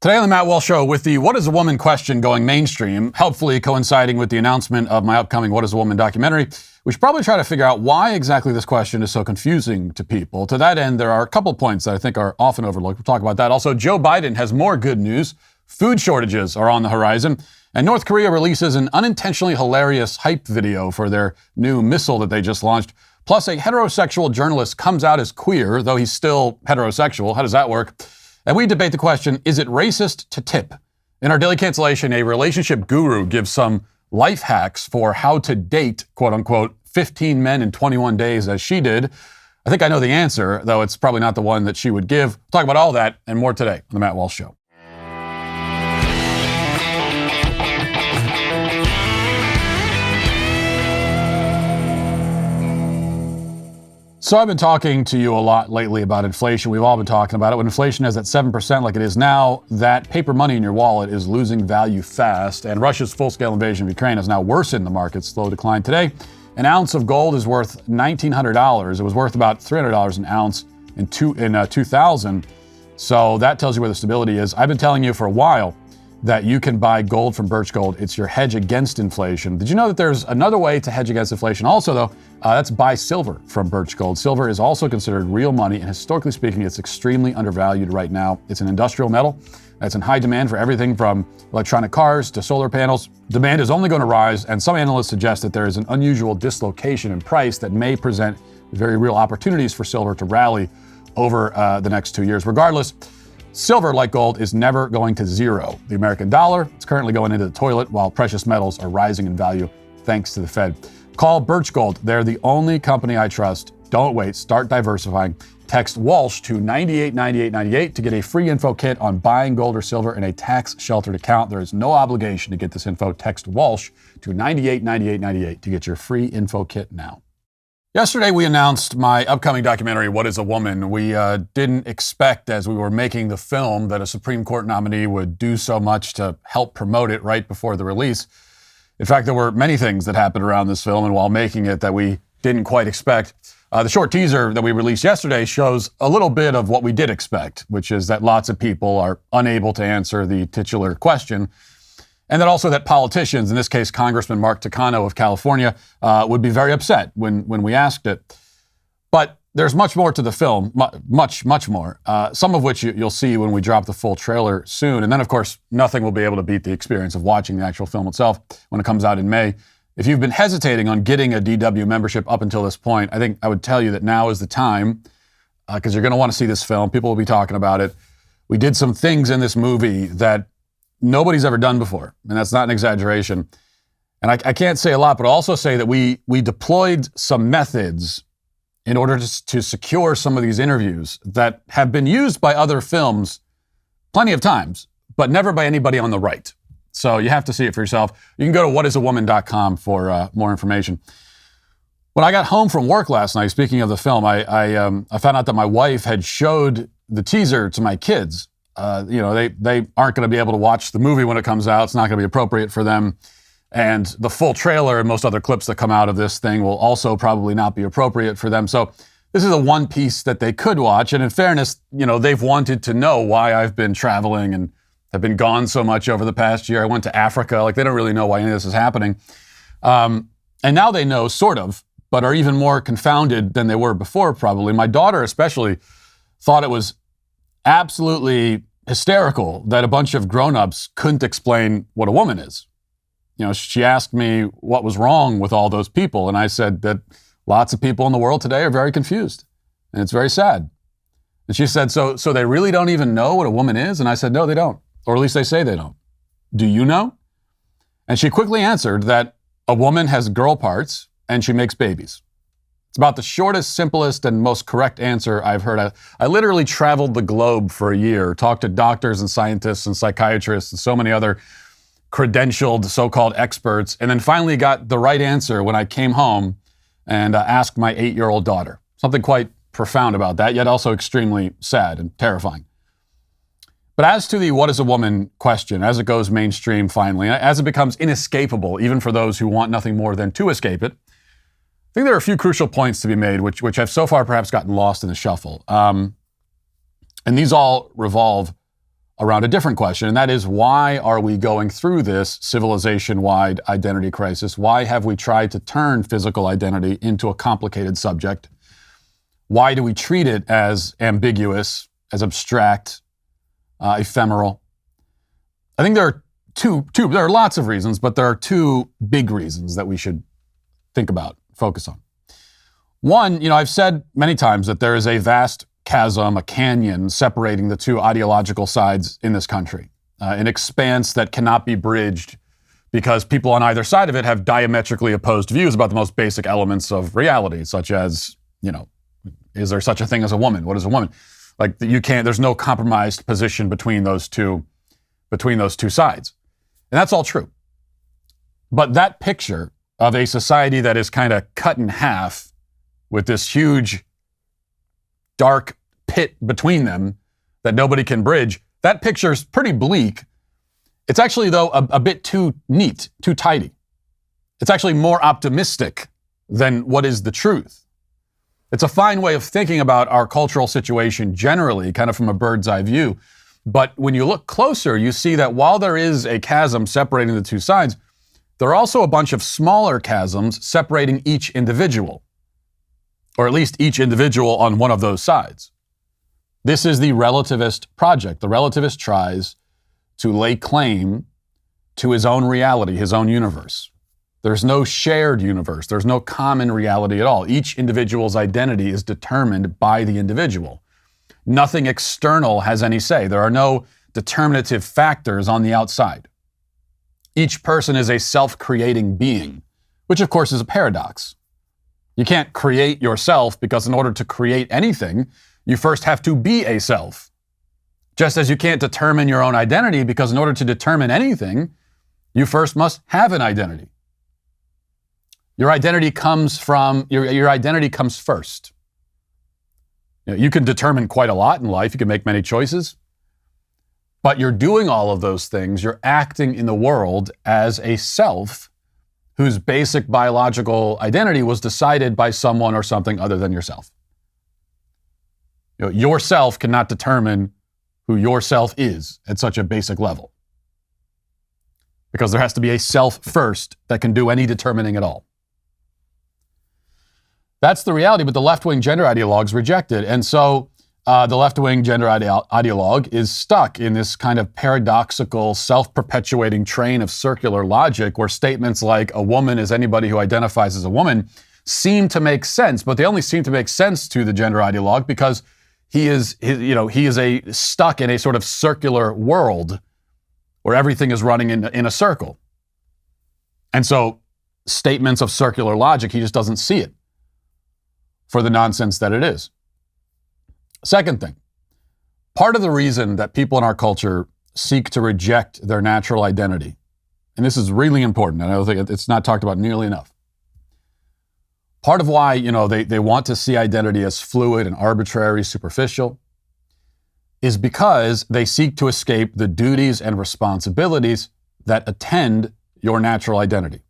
Today on the Matt Walsh Show, with the What is a Woman question going mainstream, helpfully coinciding with the announcement of my upcoming What is a Woman documentary, we should probably try to figure out why exactly this question is so confusing to people. To that end, there are a couple points that I think are often overlooked. We'll talk about that. Also, Joe Biden has more good news. Food shortages are on the horizon, and North Korea releases an unintentionally hilarious hype video for their new missile that they just launched. Plus, a heterosexual journalist comes out as queer, though he's still heterosexual. How does that work? And we debate the question, is it racist to tip? In our Daily Cancellation, a relationship guru gives some life hacks for how to date, quote unquote, 15 men in 21 days as she did. I think I know the answer, though it's probably not the one that she would give. We'll talk about all that and more today on the Matt Walsh Show. So I've been talking to you a lot lately about inflation. We've all been talking about it. When inflation is at 7% like it is now, that paper money in your wallet is losing value fast. And Russia's full-scale invasion of Ukraine has now worsened the market's slow decline. Today, an ounce of gold is worth $1,900. It was worth about $300 an ounce in 2000. So that tells you where the stability is. I've been telling you for a while that you can buy gold from Birch Gold. It's your hedge against inflation. Did you know that there's another way to hedge against inflation? Also, though, that's buy silver from Birch Gold. Silver is also considered real money, and historically speaking, it's extremely undervalued right now. It's an industrial metal that's in high demand for everything from electronic cars to solar panels. Demand is only going to rise, and some analysts suggest that there is an unusual dislocation in price that may present very real opportunities for silver to rally over the next 2 years. Regardless, silver, like gold, is never going to zero. The American dollar is currently going into the toilet while precious metals are rising in value thanks to the Fed. Call Birch Gold. They're the only company I trust. Don't wait. Start diversifying. Text Walsh to 989898 to get a free info kit on buying gold or silver in a tax-sheltered account. There is no obligation to get this info. Text Walsh to 989898 to get your free info kit now. Yesterday, we announced my upcoming documentary, What is a Woman? We didn't expect, as we were making the film, that a Supreme Court nominee would do so much to help promote it right before the release. In fact, there were many things that happened around this film and while making it that we didn't quite expect. The short teaser that we released yesterday shows a little bit of what we did expect, which is that lots of people are unable to answer the titular question. And then also that politicians, in this case, Congressman Mark Takano of California, would be very upset when we asked it. But there's much more to the film, much more, some of which you'll see when we drop the full trailer soon. And then, of course, nothing will be able to beat the experience of watching the actual film itself when it comes out in May. If you've been hesitating on getting a DW membership up until this point, I think I would tell you that now is the time, because you're going to want to see this film. People will be talking about it. We did some things in this movie that nobody's ever done before, and that's not an exaggeration. And I can't say a lot, but I'll also say that we deployed some methods in order to secure some of these interviews that have been used by other films plenty of times, but never by anybody on the right. So you have to see it for yourself. You can go to whatisawoman.com for more information. When I got home from work last night, speaking of the film, I found out that my wife had showed the teaser to my kids. They aren't going to be able to watch the movie when it comes out. It's not going to be appropriate for them. And the full trailer and most other clips that come out of this thing will also probably not be appropriate for them. So this is the one piece that they could watch. And in fairness, they've wanted to know why I've been traveling and have been gone so much over the past year. I went to Africa. They don't really know why any of this is happening. And now they know, sort of, but are even more confounded than they were before, probably. My daughter especially thought it was absolutely hysterical that a bunch of grown-ups couldn't explain what a woman is. She asked me what was wrong with all those people, and I said that lots of people in the world today are very confused, and it's very sad. And she said, so they really don't even know what a woman is? And I said, no, they don't, or at least they say they don't. Do you know? And she quickly answered that a woman has girl parts and she makes babies. It's about the shortest, simplest, and most correct answer I've heard. I literally traveled the globe for a year, talked to doctors and scientists and psychiatrists and so many other credentialed so-called experts, and then finally got the right answer when I came home and asked my 8-year-old daughter. Something quite profound about that, yet also extremely sad and terrifying. But as to the what is a woman question, as it goes mainstream finally, as it becomes inescapable, even for those who want nothing more than to escape it, I think there are a few crucial points to be made, which have so far perhaps gotten lost in the shuffle. And these all revolve around a different question, and that is, why are we going through this civilization-wide identity crisis? Why have we tried to turn physical identity into a complicated subject? Why do we treat it as ambiguous, as abstract, ephemeral? I think there are there are lots of reasons, but there are two big reasons that we should think about, focus on. One, I've said many times that there is a vast chasm, a canyon separating the two ideological sides in this country, an expanse that cannot be bridged because people on either side of it have diametrically opposed views about the most basic elements of reality, such as, is there such a thing as a woman? What is a woman? Like, there's no compromised position between those two sides. And that's all true. But that picture of a society that is kind of cut in half with this huge dark pit between them that nobody can bridge, that picture is pretty bleak. It's actually, though, a bit too neat, too tidy. It's actually more optimistic than what is the truth. It's a fine way of thinking about our cultural situation generally, kind of from a bird's eye view. But when you look closer, you see that while there is a chasm separating the two sides, there are also a bunch of smaller chasms separating each individual, or at least each individual on one of those sides. This is the relativist project. The relativist tries to lay claim to his own reality, his own universe. There's no shared universe. There's no common reality at all. Each individual's identity is determined by the individual. Nothing external has any say. There are no determinative factors on the outside. Each person is a self-creating being, which of course is a paradox. You can't create yourself because in order to create anything, you first have to be a self. Just as you can't determine your own identity because in order to determine anything, you first must have an identity. Your identity comes first. You can determine quite a lot in life. You can make many choices. But you're doing all of those things. You're acting in the world as a self whose basic biological identity was decided by someone or something other than yourself. Yourself cannot determine who yourself is at such a basic level. Because there has to be a self first that can do any determining at all. That's the reality, but the left-wing gender ideologues reject it. And so the left-wing gender ideologue is stuck in this kind of paradoxical, self-perpetuating train of circular logic where statements like a woman is anybody who identifies as a woman seem to make sense, but they only seem to make sense to the gender ideologue because he is stuck in a sort of circular world where everything is running in a circle. And so statements of circular logic, he just doesn't see it for the nonsense that it is. Second thing, part of the reason that people in our culture seek to reject their natural identity, and this is really important, and I don't think it's not talked about nearly enough. Part of why, they want to see identity as fluid and arbitrary, superficial, is because they seek to escape the duties and responsibilities that attend your natural identity.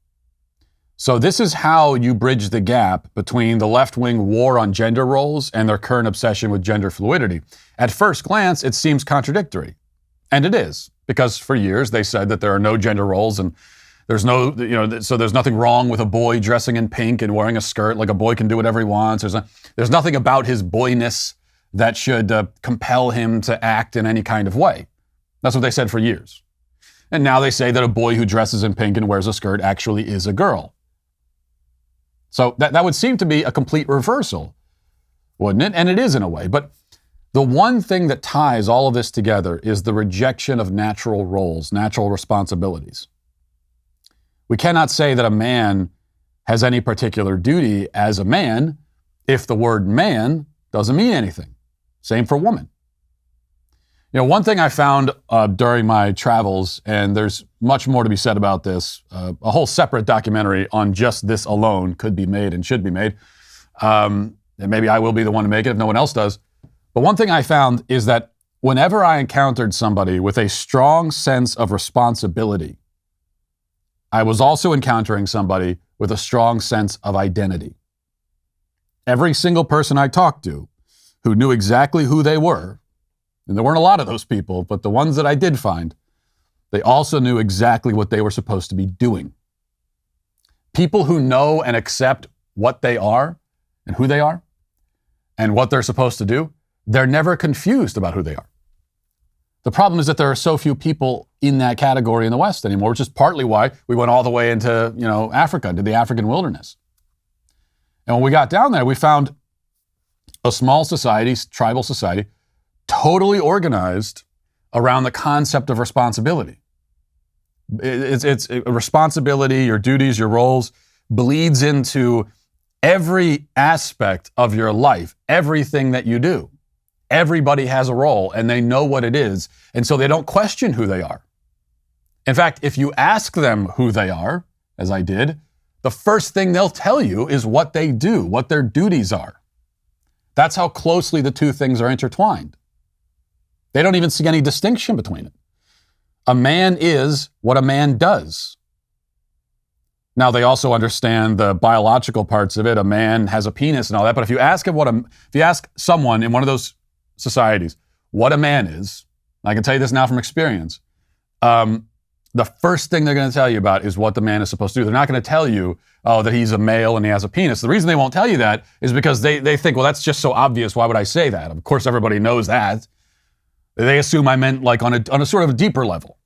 So this is how you bridge the gap between the left-wing war on gender roles and their current obsession with gender fluidity. At first glance, it seems contradictory. And it is, because for years they said that there are no gender roles and there's so there's nothing wrong with a boy dressing in pink and wearing a skirt, like a boy can do whatever he wants. There's nothing about his boyness that should compel him to act in any kind of way. That's what they said for years. And now they say that a boy who dresses in pink and wears a skirt actually is a girl. So that would seem to be a complete reversal, wouldn't it? And it is in a way. But the one thing that ties all of this together is the rejection of natural roles, natural responsibilities. We cannot say that a man has any particular duty as a man if the word man doesn't mean anything. Same for woman. One thing I found during my travels, and there's much more to be said about this, a whole separate documentary on just this alone could be made and should be made. And maybe I will be the one to make it if no one else does. But one thing I found is that whenever I encountered somebody with a strong sense of responsibility, I was also encountering somebody with a strong sense of identity. Every single person I talked to who knew exactly who they were and there weren't a lot of those people, but the ones that I did find, they also knew exactly what they were supposed to be doing. People who know and accept what they are and who they are and what they're supposed to do, they're never confused about who they are. The problem is that there are so few people in that category in the West anymore, which is partly why we went all the way into, Africa, into the African wilderness. And when we got down there, we found a small society, tribal society, totally organized around the concept of responsibility. It's a responsibility, your duties, your roles, bleeds into every aspect of your life, everything that you do. Everybody has a role and they know what it is, and so they don't question who they are. In fact, if you ask them who they are, as I did, the first thing they'll tell you is what they do, what their duties are. That's how closely the two things are intertwined. They don't even see any distinction between it. A man is what a man does. Now, they also understand the biological parts of it. A man has a penis and all that. But if you ask someone in one of those societies what a man is, I can tell you this now from experience, the first thing they're going to tell you about is what the man is supposed to do. They're not going to tell you, that he's a male and he has a penis. The reason they won't tell you that is because they think, well, that's just so obvious. Why would I say that? Of course, everybody knows that. They assume I meant like on a sort of a deeper level.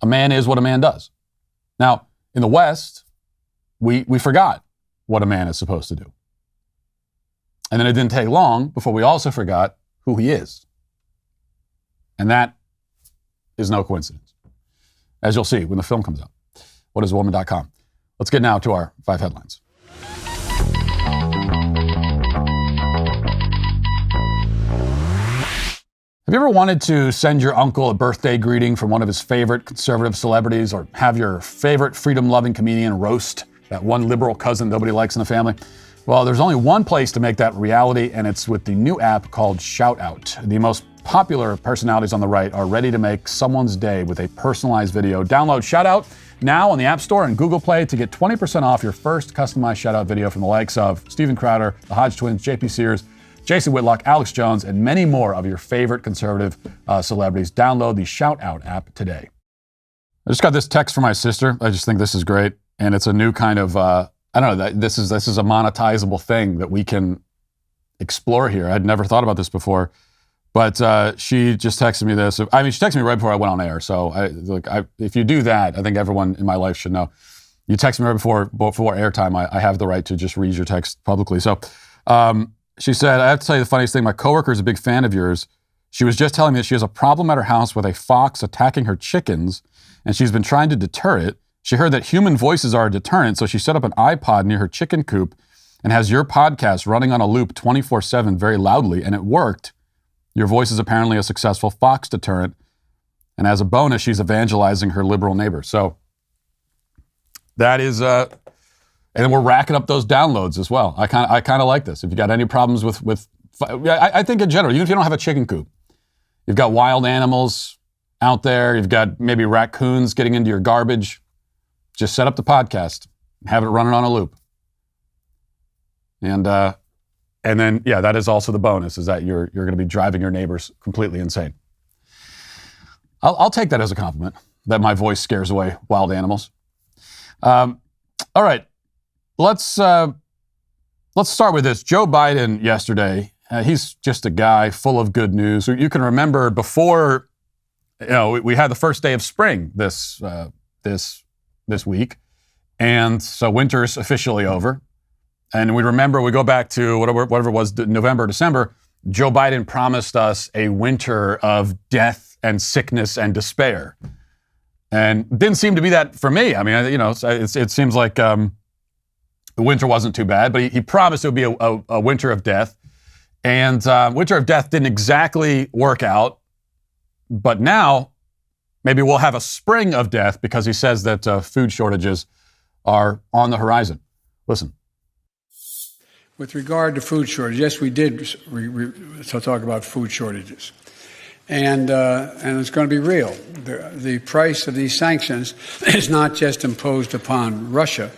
A man is what a man does. Now, in the West, we forgot what a man is supposed to do. And then it didn't take long before we also forgot who he is. And that is no coincidence, as you'll see when the film comes out. Whatiswoman.com. Let's get now to our 5 headlines. Have you ever wanted to send your uncle a birthday greeting from one of his favorite conservative celebrities, or have your favorite freedom-loving comedian roast that one liberal cousin nobody likes in the family? Well, there's only one place to make that reality, and it's with the new app called Shout Out. The most popular personalities on the right are ready to make someone's day with a personalized video. Download Shout Out now on the App Store and Google Play to get 20% off your first customized Shout Out video from the likes of Steven Crowder, the Hodge Twins, JP Sears, Jason Whitlock, Alex Jones, and many more of your favorite conservative celebrities. Download the Shout Out app today. I just got this text from my sister. I just think this is great. And it's a new kind of, this is a monetizable thing that we can explore here. I'd never thought about this before. But she just texted me this. I mean, she texted me right before I went on air. So if you do that, I think everyone in my life should know. You text me right before airtime, I have the right to just read your text publicly. So she said, I have to tell you the funniest thing. My coworker is a big fan of yours. She was just telling me that she has a problem at her house with a fox attacking her chickens, and she's been trying to deter it. She heard that human voices are a deterrent, so she set up an iPod near her chicken coop and has your podcast running on a loop 24/7 very loudly, and it worked. Your voice is apparently a successful fox deterrent, and as a bonus, she's evangelizing her liberal neighbor. So that is... And we're racking up those downloads as well. I kind of like this. If you got any problems with I think in general, even if you don't have a chicken coop, you've got wild animals out there, you've got maybe raccoons getting into your garbage, just set up the podcast, have it running on a loop. And then, that is also the bonus, is that you're going to be driving your neighbors completely insane. I'll take that as a compliment, that my voice scares away wild animals. All right. Let's start with this. Joe Biden yesterday, he's just a guy full of good news. You can remember before, we had the first day of spring this week, and so winter's officially over. And we go back to whatever it was, November, December. Joe Biden promised us a winter of death and sickness and despair, and didn't seem to be that for me. I mean, it seems like the winter wasn't too bad, but he promised it would be a winter of death. And winter of death didn't exactly work out. But now, maybe we'll have a spring of death, because he says that food shortages are on the horizon. Listen. With regard to food shortages, yes, we did talk about food shortages. And it's going to be real. The price of these sanctions is not just imposed upon Russia.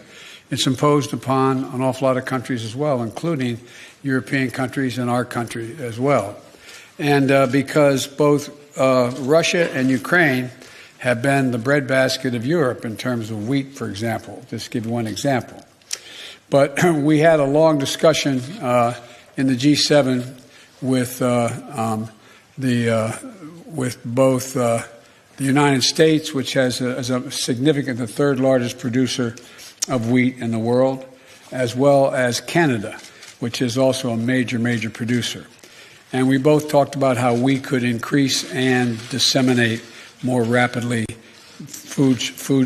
It's imposed upon an awful lot of countries as well, including European countries and our country as well. And because both Russia and Ukraine have been the breadbasket of Europe in terms of wheat, for example, just to give you one example. But we had a long discussion in the G7 with both the United States, which has a significant, the third largest producer of wheat in the world, as well as Canada, which is also a major producer. And we both talked about how we could increase and disseminate more rapidly food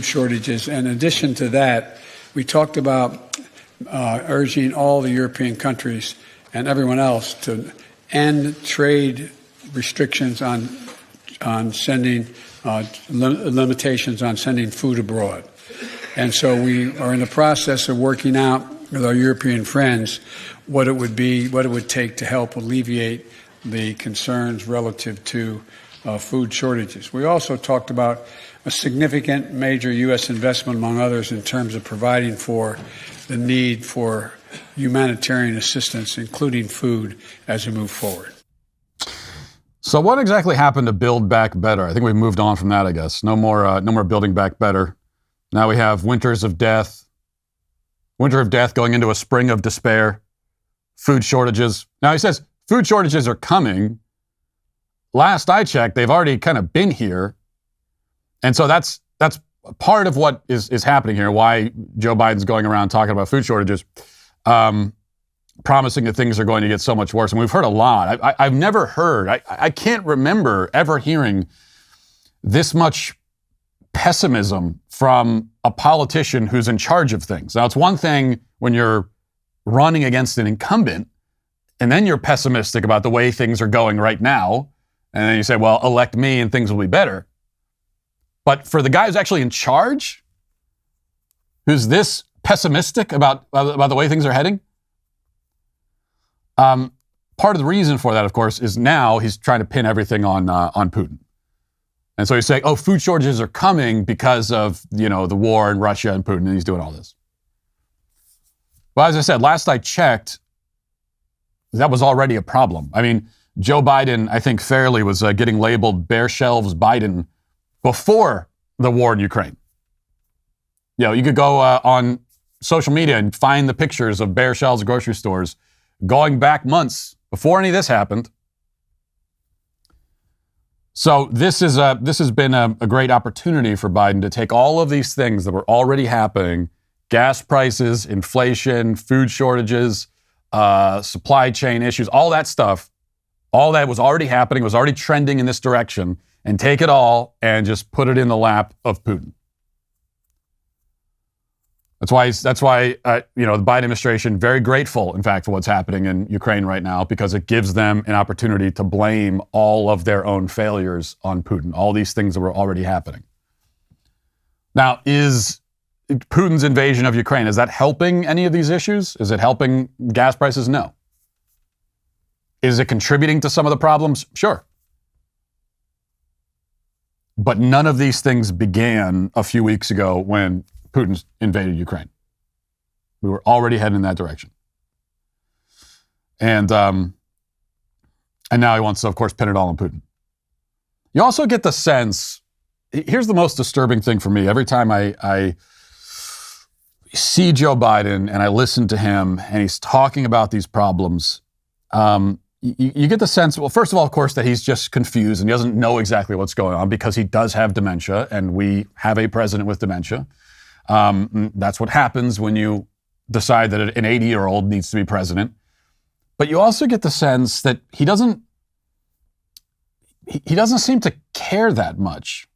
shortages. In addition to that, we talked about urging all the European countries and everyone else to end trade restrictions on sending limitations on sending food abroad. And so we are in the process of working out with our European friends what it would take to help alleviate the concerns relative to food shortages. We also talked about a significant major U.S. investment, among others, in terms of providing for the need for humanitarian assistance, including food, as we move forward. So what exactly happened to Build Back Better? I think we've moved on from that, I guess. No more Building Back Better. Now we have winters of death, winter of death going into a spring of despair, food shortages. Now he says food shortages are coming. Last I checked, they've already kind of been here. And so that's part of what is happening here, why Joe Biden's going around talking about food shortages, promising that things are going to get so much worse. And we've heard a lot. I've never heard, I can't remember ever hearing this much pessimism from a politician who's in charge of things. Now, it's one thing when you're running against an incumbent, and then you're pessimistic about the way things are going right now, and then you say, well, elect me and things will be better. But for the guy who's actually in charge, who's this pessimistic about the way things are heading, part of the reason for that, of course, is now he's trying to pin everything on Putin. And so he's saying, oh, food shortages are coming because of, the war in Russia and Putin, and he's doing all this. Well, as I said, last I checked, that was already a problem. I mean, Joe Biden, I think fairly, was getting labeled bare shelves Biden before the war in Ukraine. You could go on social media and find the pictures of bare shelves at grocery stores going back months before any of this happened. So this has been a great opportunity for Biden to take all of these things that were already happening, gas prices, inflation, food shortages, supply chain issues, all that stuff, all that was already happening, was already trending in this direction, and take it all and just put it in the lap of Putin. That's why the Biden administration very grateful, in fact, for what's happening in Ukraine right now, because it gives them an opportunity to blame all of their own failures on Putin, all these things that were already happening. Now, is Putin's invasion of Ukraine, is that helping any of these issues? Is it helping gas prices? No. Is it contributing to some of the problems? Sure. But none of these things began a few weeks ago when Putin invaded Ukraine. We were already heading in that direction. And now he wants to, of course, pin it all on Putin. You also get the sense, here's the most disturbing thing for me. Every time I see Joe Biden and I listen to him and he's talking about these problems, you get the sense, well, first of all, of course, that he's just confused and he doesn't know exactly what's going on because he does have dementia, and we have a president with dementia. That's what happens when you decide that an 80-year-old needs to be president. But you also get the sense that he doesn't seem to care that much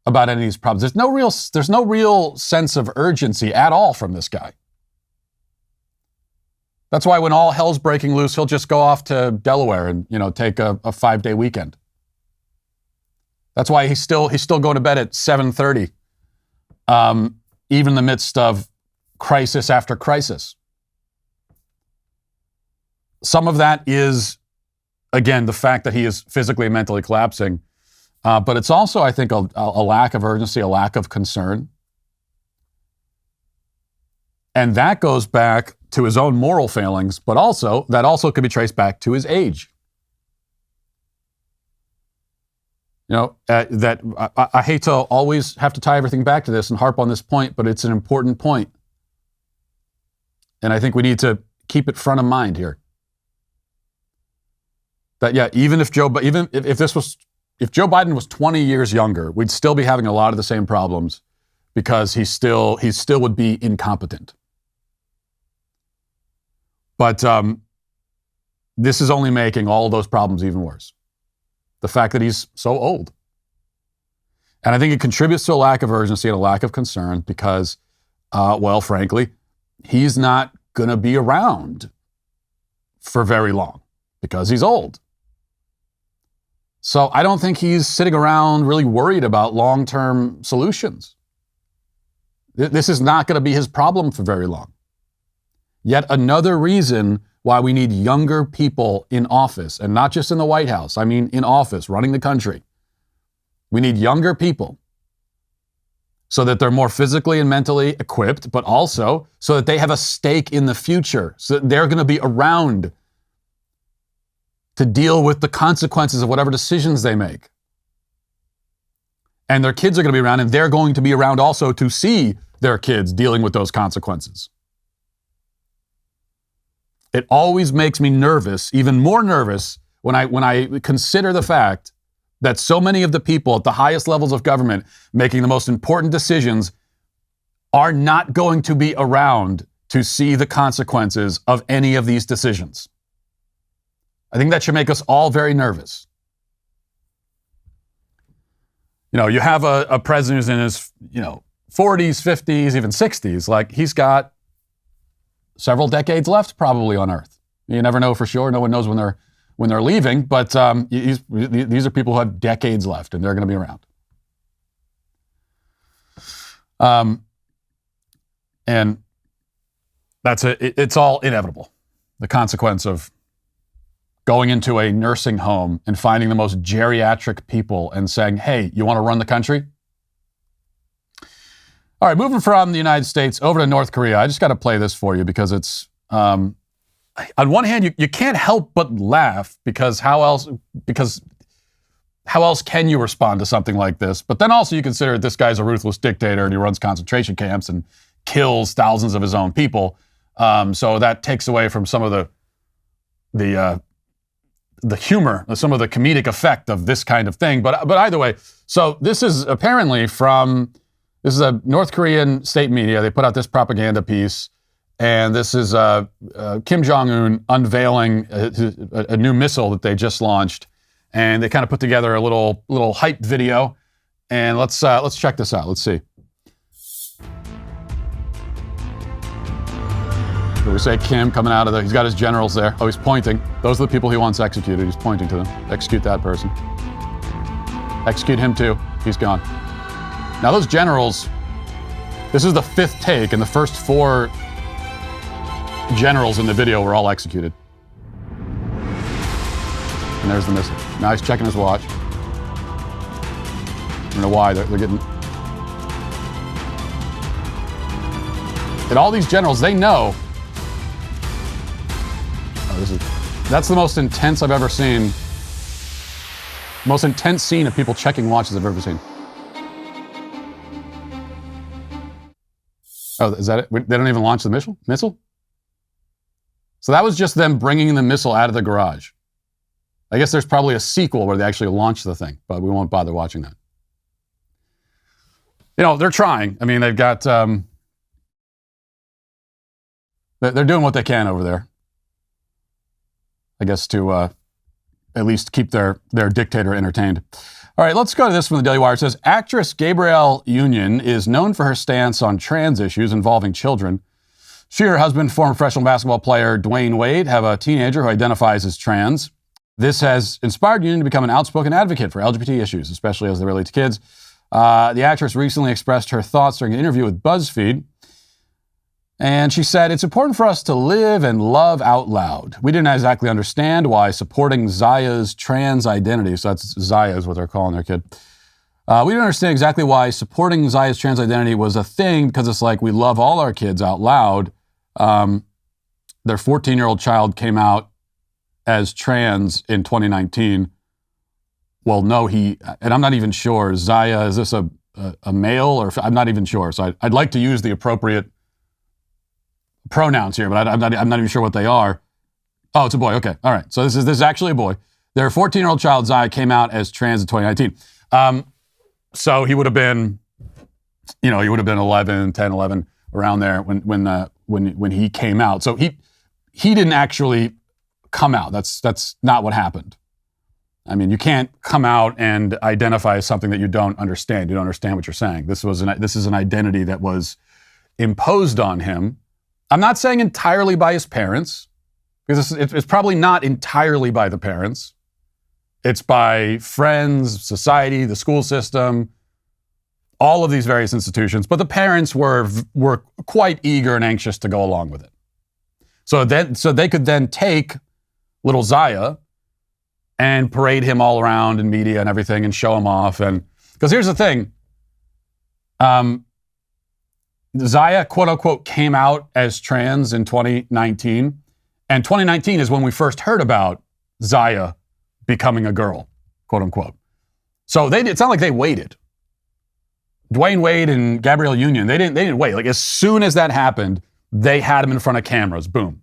about any of these problems. There's no real sense of urgency at all from this guy. That's why when all hell's breaking loose, he'll just go off to Delaware and, take a 5-day weekend. That's why he's still going to bed at 7:30, even in the midst of crisis after crisis. Some of that is, again, the fact that he is physically and mentally collapsing. But it's also, I think, a lack of urgency, a lack of concern. And that goes back to his own moral failings, but that also could be traced back to his age. I hate to always have to tie everything back to this and harp on this point, but it's an important point. And I think we need to keep it front of mind here. That, yeah, even if Joe Biden was 20 years younger, we'd still be having a lot of the same problems because he still would be incompetent. But this is only making all of those problems even worse. The fact that he's so old. And I think it contributes to a lack of urgency and a lack of concern because, frankly, he's not going to be around for very long because he's old. So I don't think he's sitting around really worried about long-term solutions. This is not going to be his problem for very long. Yet another reason why we need younger people in office, and not just in the White House, I mean in office, running the country. We need younger people so that they're more physically and mentally equipped, but also so that they have a stake in the future, so that they're going to be around to deal with the consequences of whatever decisions they make. And their kids are going to be around, and they're going to be around also to see their kids dealing with those consequences. It always makes me nervous, even more nervous, when I consider the fact that so many of the people at the highest levels of government making the most important decisions are not going to be around to see the consequences of any of these decisions. I think that should make us all very nervous. You have a president who's in his, 40s, 50s, even 60s. Like, he's got several decades left probably on Earth. You never know for sure. No one knows when they're leaving, but these are people who have decades left, and they're going to be around. And it's all inevitable. The consequence of going into a nursing home and finding the most geriatric people and saying, hey, you want to run the country? All right, moving from the United States over to North Korea. I just got to play this for you because it's, on one hand, you can't help but laugh because how else can you respond to something like this? But then also you consider this guy's a ruthless dictator and he runs concentration camps and kills thousands of his own people. So that takes away from some of the humor, some of the comedic effect of this kind of thing. But either way, so this is apparently this is a North Korean state media. They put out this propaganda piece, and this is Kim Jong-un unveiling a new missile that they just launched, and they kind of put together a little hype video. And let's check this out. Let's see. So we say Kim coming out of he's got his generals there. Oh, he's pointing. Those are the people he wants executed. He's pointing to them. Execute that person. Execute him too. He's gone. Now those generals, this is the fifth take, and the first four generals in the video were all executed. And there's the missile. Now he's checking his watch. I don't know why they're getting... And all these generals, they know... That's the most intense I've ever seen. Most intense scene of people checking watches I've ever seen. Oh, is that it? They don't even launch the missile? So that was just them bringing the missile out of the garage. I guess there's probably a sequel where they actually launch the thing, but we won't bother watching that. They're trying. I mean, they've got... they're doing what they can over there. I guess to at least keep their dictator entertained. All right, let's go to this from the Daily Wire. It says, actress Gabrielle Union is known for her stance on trans issues involving children. She and her husband, former professional basketball player Dwayne Wade, have a teenager who identifies as trans. This has inspired Union to become an outspoken advocate for LGBT issues, especially as they relate to kids. The actress recently expressed her thoughts during an interview with BuzzFeed. And she said, it's important for us to live and love out loud. We didn't exactly understand why supporting Zaya's trans identity, so that's Zaya is what they're calling their kid. We didn't understand exactly why supporting Zaya's trans identity was a thing, because it's like we love all our kids out loud. Their 14-year-old child came out as trans in 2019. well, no, and I'm not even sure, Zaya, is this a male or I'm not even sure. So I'd like to use the appropriate pronouns here, but I'm not even sure what they are. Oh, it's a boy. Okay. All right. So this is actually a boy. Their 14-year-old child, Zaya, came out as trans in 2019. So he would have been, he would have been 11, 10, 11, around there when he came out. So he didn't actually come out. That's not what happened. I mean, you can't come out and identify as something that you don't understand. You don't understand what you're saying. This is an identity that was imposed on him. I'm not saying entirely by his parents, because it's probably not entirely by the parents. It's by friends, society, the school system, all of these various institutions. But the parents were quite eager and anxious to go along with it. So they could then take little Zaya and parade him all around in media and everything and show him off. And because here's the thing, Zaya, quote unquote, came out as trans in 2019. And 2019 is when we first heard about Zaya becoming a girl, quote unquote. So it's not like they waited. Dwayne Wade and Gabrielle Union, they didn't wait. Like as soon as that happened, they had him in front of cameras. Boom.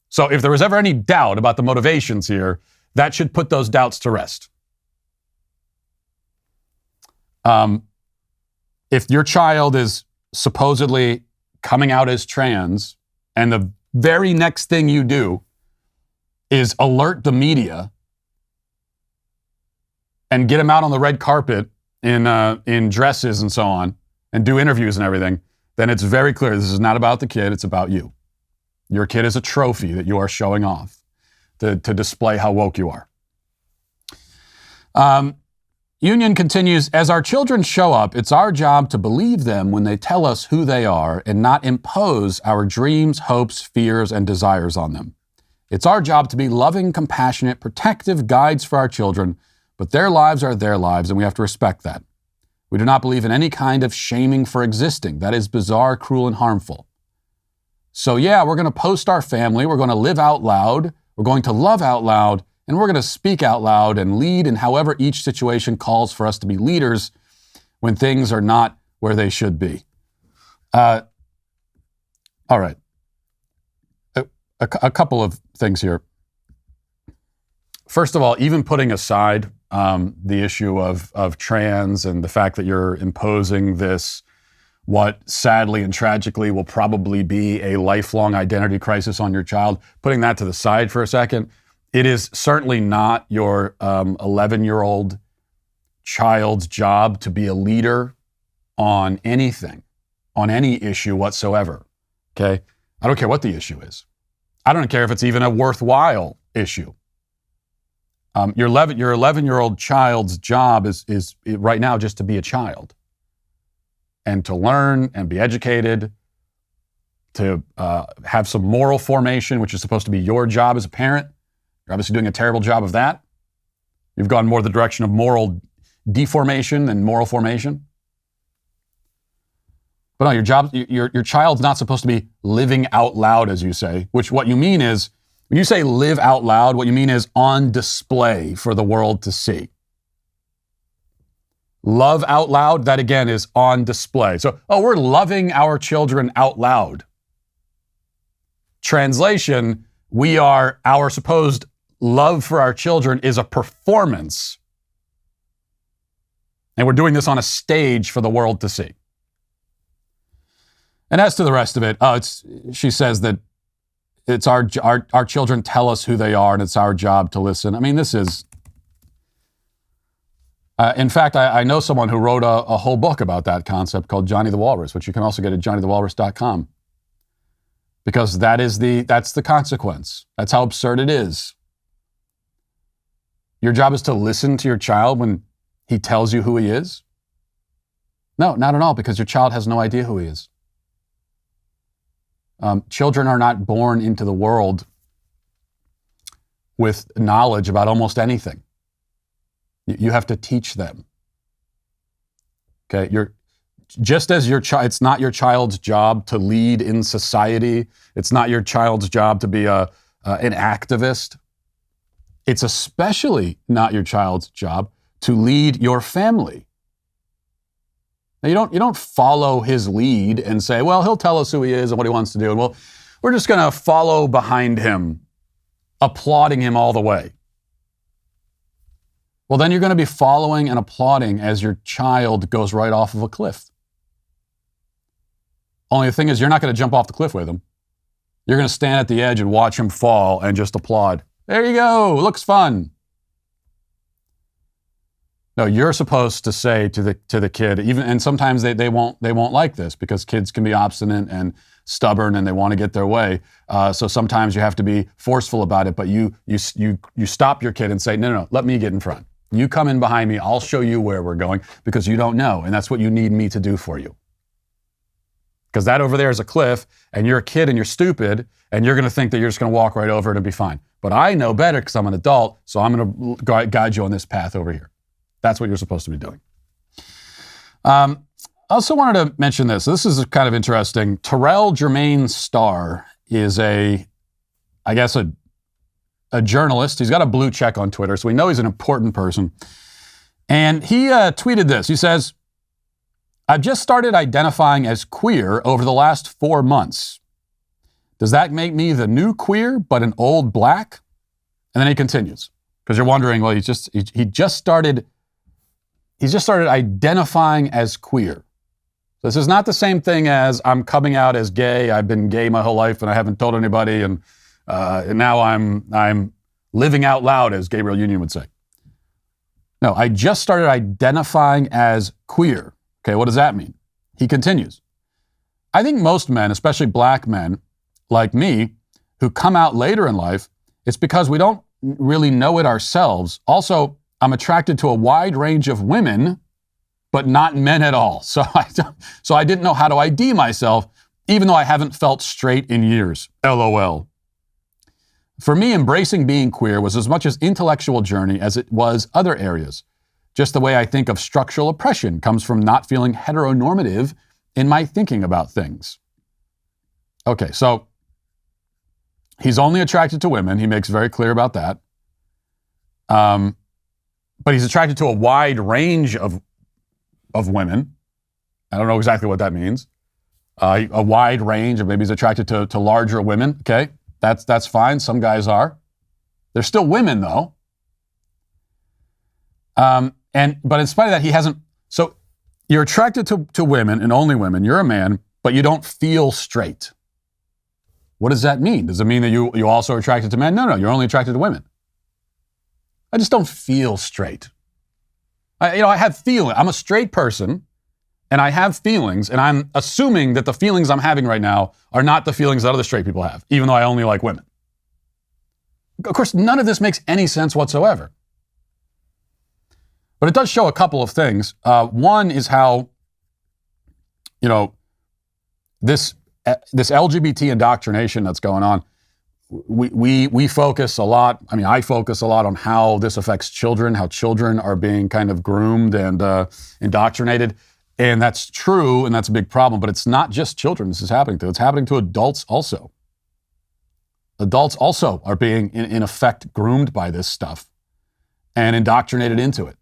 So if there was ever any doubt about the motivations here, that should put those doubts to rest. If your child is supposedly coming out as trans, and the very next thing you do is alert the media and get him out on the red carpet in dresses and so on, and do interviews and everything, then it's very clear this is not about the kid, it's about you. Your kid is a trophy that you are showing off to display how woke you are. Union continues, as our children show up, it's our job to believe them when they tell us who they are and not impose our dreams, hopes, fears, and desires on them. It's our job to be loving, compassionate, protective guides for our children, but their lives are their lives, and we have to respect that. We do not believe in any kind of shaming for existing. That is bizarre, cruel, and harmful. So yeah, we're going to post our family, we're going to live out loud, we're going to love out loud, and we're going to speak out loud and lead in however each situation calls for us to be leaders when things are not where they should be. All right. A couple of things here. First of all, even putting aside the issue of trans and the fact that you're imposing this, what sadly and tragically will probably be a lifelong identity crisis on your child, putting that to the side for a second, it is certainly not your 11-year-old child's job to be a leader on anything, on any issue whatsoever, okay? I don't care what the issue is. I don't care if it's even a worthwhile issue. Your 11-year-old child's job is right now just to be a child and to learn and be educated, to have some moral formation, which is supposed to be your job as a parent. You're obviously doing a terrible job of that. You've gone more the direction of moral deformation than moral formation. But no, your child's not supposed to be living out loud, as you say, which what you mean is, when you say live out loud, what you mean is on display for the world to see. Love out loud, that again is on display. So, we're loving our children out loud. Translation, our supposed love for our children is a performance. And we're doing this on a stage for the world to see. And as to the rest of it, she says that it's our children tell us who they are and it's our job to listen. I mean, this is, in fact, I know someone who wrote a whole book about that concept called Johnny the Walrus, which you can also get at johnnythewalrus.com. Because that's the consequence. That's how absurd it is. Your job is to listen to your child when he tells you who he is? No, not at all, because your child has no idea who he is. Children are not born into the world with knowledge about almost anything. You have to teach them. Okay, just as it's not your child's job to lead in society. It's not your child's job to be an activist. It's especially not your child's job to lead your family. Now, you don't follow his lead and say, well, he'll tell us who he is and what he wants to do, and we're just going to follow behind him, applauding him all the way. Well, then you're going to be following and applauding as your child goes right off of a cliff. Only the thing is, you're not going to jump off the cliff with him. You're going to stand at the edge and watch him fall and just applaud. There you go. Looks fun. No, you're supposed to say to the kid, even, and sometimes they won't like this because kids can be obstinate and stubborn and they want to get their way. So sometimes you have to be forceful about it, but you stop your kid and say, no, let me get in front. You come in behind me. I'll show you where we're going because you don't know, and that's what you need me to do for you. Because that over there is a cliff, and you're a kid and you're stupid, and you're going to think that you're just going to walk right over it and be fine. But I know better because I'm an adult, so I'm going to guide you on this path over here. That's what you're supposed to be doing. I also wanted to mention this. This is kind of interesting. Terrell Jermaine Starr is a journalist. He's got a blue check on Twitter, so we know he's an important person. And he tweeted this. He says, I've just started identifying as queer over the last 4 months. Does that make me the new queer, but an old black? And then he continues, because you're wondering, well, he just started identifying as queer. This is not the same thing as I'm coming out as gay. I've been gay my whole life and I haven't told anybody, and now I'm living out loud, as Gabrielle Union would say. No, I just started identifying as queer. Okay, what does that mean? He continues. I think most men, especially black men like me, who come out later in life, it's because we don't really know it ourselves. Also, I'm attracted to a wide range of women, but not men at all. So I didn't know how to ID myself, even though I haven't felt straight in years. LOL. For me, embracing being queer was as much as intellectual journey as it was other areas. Just the way I think of structural oppression comes from not feeling heteronormative in my thinking about things. Okay, so he's only attracted to women. He makes very clear about that. But he's attracted to a wide range of women. I don't know exactly what that means. A wide range, or maybe he's attracted to larger women. Okay, that's fine. Some guys are. They're still women, though. But in spite of that, he hasn't. So you're attracted to women and only women. You're a man, but you don't feel straight. What does that mean? Does it mean that you also are attracted to men? No, you're only attracted to women. I just don't feel straight. I have feelings. I'm a straight person, and I have feelings, and I'm assuming that the feelings I'm having right now are not the feelings that other straight people have, even though I only like women. Of course, none of this makes any sense whatsoever. But it does show a couple of things. One is how, this LGBT indoctrination that's going on, we focus a lot. I mean, I focus a lot on how this affects children, how children are being kind of groomed and indoctrinated. And that's true, and that's a big problem. But it's not just children this is happening to. It's happening to adults also. Adults also are being, in effect, groomed by this stuff and indoctrinated into it.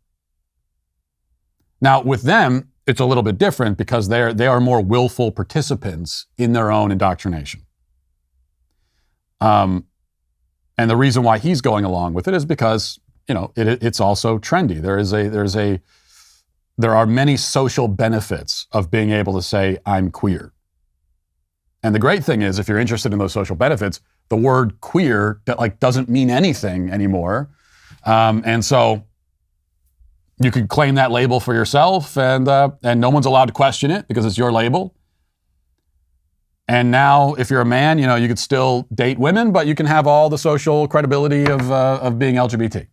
Now, with them, it's a little bit different because they are more willful participants in their own indoctrination. And the reason why he's going along with it is because, it's also trendy. There are many social benefits of being able to say, I'm queer. And the great thing is, if you're interested in those social benefits, the word queer doesn't mean anything anymore. And so you could claim that label for yourself, and no one's allowed to question it because it's your label. And now, if you're a man, you could still date women, but you can have all the social credibility of being LGBT.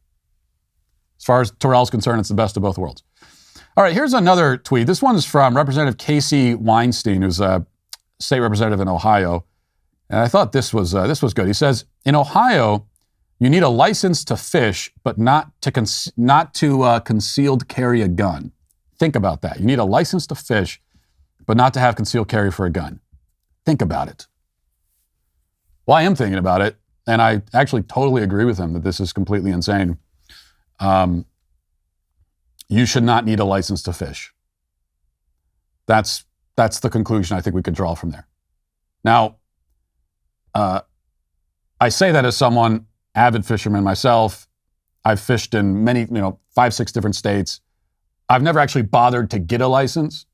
As far as Terrell's concerned, it's the best of both worlds. All right, here's another tweet. This one is from Representative Casey Weinstein, who's a state representative in Ohio. And I thought this was good. He says, in Ohio, you need a license to fish, but not to concealed carry a gun. Think about that. You need a license to fish, but not to have concealed carry for a gun. Think about it. Well, I am thinking about it, and I actually totally agree with him that this is completely insane. you should not need a license to fish. That's the conclusion I think we could draw from there. Now, I say that as someone, avid fisherman myself. I've fished in many, 5, 6 different states. I've never actually bothered to get a license.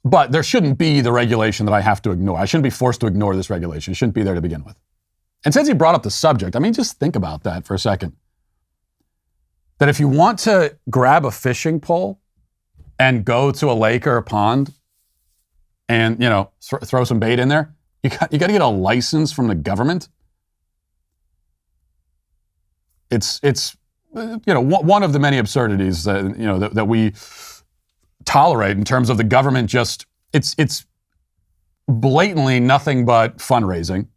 But there shouldn't be the regulation that I have to ignore. I shouldn't be forced to ignore this regulation. It shouldn't be there to begin with. And since he brought up the subject, just think about that for a second. That if you want to grab a fishing pole and go to a lake or a pond and, throw some bait in there, you got to get a license from the government. It's one of the many absurdities that we tolerate in terms of the government. It's blatantly nothing but fundraising.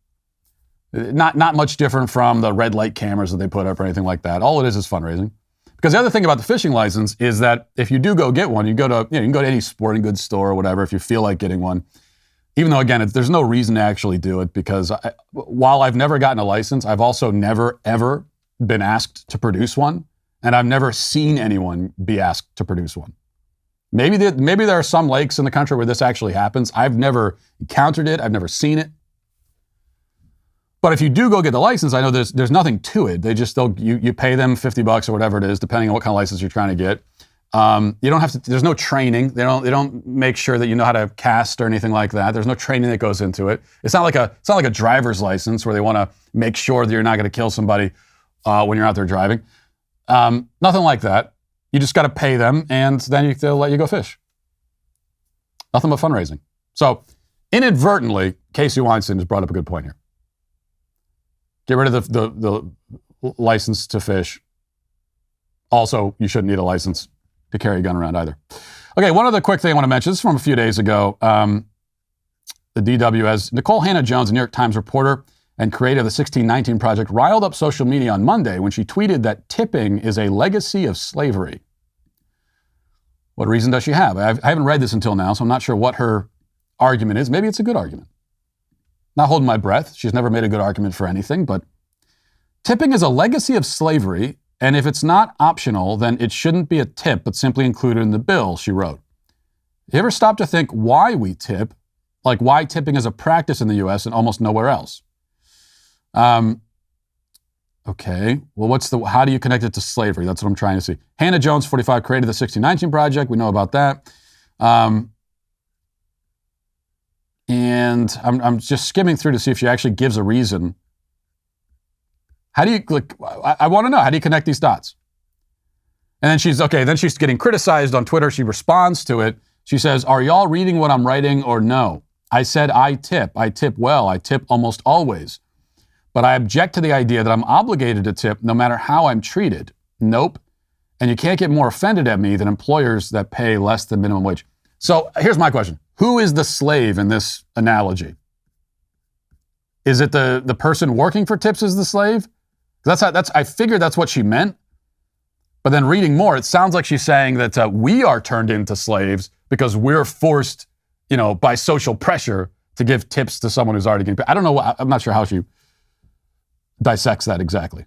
Not much different from the red light cameras that they put up or anything like that. All it is fundraising. Because the other thing about the fishing license is that if you do go get one, you can go to any sporting goods store or whatever if you feel like getting one. Even though, again, there's no reason to actually do it, because while I've never gotten a license, I've also never, ever been asked to produce one, and I've never seen anyone be asked to produce one. Maybe there are some lakes in the country where this actually happens. I've never encountered it. I've never seen it. But if you do go get the license, I know there's nothing to it. You pay them $50 or whatever it is, depending on what kind of license you're trying to get. You don't have to. There's no training. They don't make sure that you know how to cast or anything like that. There's no training that goes into it. It's not like a driver's license where they want to make sure that you're not going to kill somebody when you're out there driving. Nothing like that. You just got to pay them, and then they'll let you go fish. Nothing but fundraising. So, inadvertently, Casey Weinstein has brought up a good point here. Get rid of the license to fish. Also, you shouldn't need a license to carry a gun around either. Okay, one other quick thing I want to mention. This is from a few days ago. The DW, as Nikole Hannah-Jones, a New York Times reporter and creator of the 1619 Project, riled up social media on Monday when she tweeted that tipping is a legacy of slavery. What reason does she have? I haven't read this until now, so I'm not sure what her argument is. Maybe it's a good argument. Not holding my breath. She's never made a good argument for anything, but tipping is a legacy of slavery, and if it's not optional, then it shouldn't be a tip, but simply included in the bill, she wrote. You ever stop to think why we tip? Like why tipping is a practice in the U.S. and almost nowhere else? Okay, well, how do you connect it to slavery? That's what I'm trying to see. Hannah-Jones, 45, created the 1619 Project. We know about that. And I'm just skimming through to see if she actually gives a reason. How do you, I want to know, how do you connect these dots? And then she's getting criticized on Twitter. She responds to it. She says, are y'all reading what I'm writing or no? I said I tip. I tip well. I tip almost always. But I object to the idea that I'm obligated to tip no matter how I'm treated. Nope. And you can't get more offended at me than employers that pay less than minimum wage. So here's my question. Who is the slave in this analogy? Is it the person working for tips is the slave? I figured that's what she meant. But then reading more, it sounds like she's saying that we are turned into slaves because we're forced, by social pressure to give tips to someone who's already getting paid. I don't know. I'm not sure how she dissects that exactly.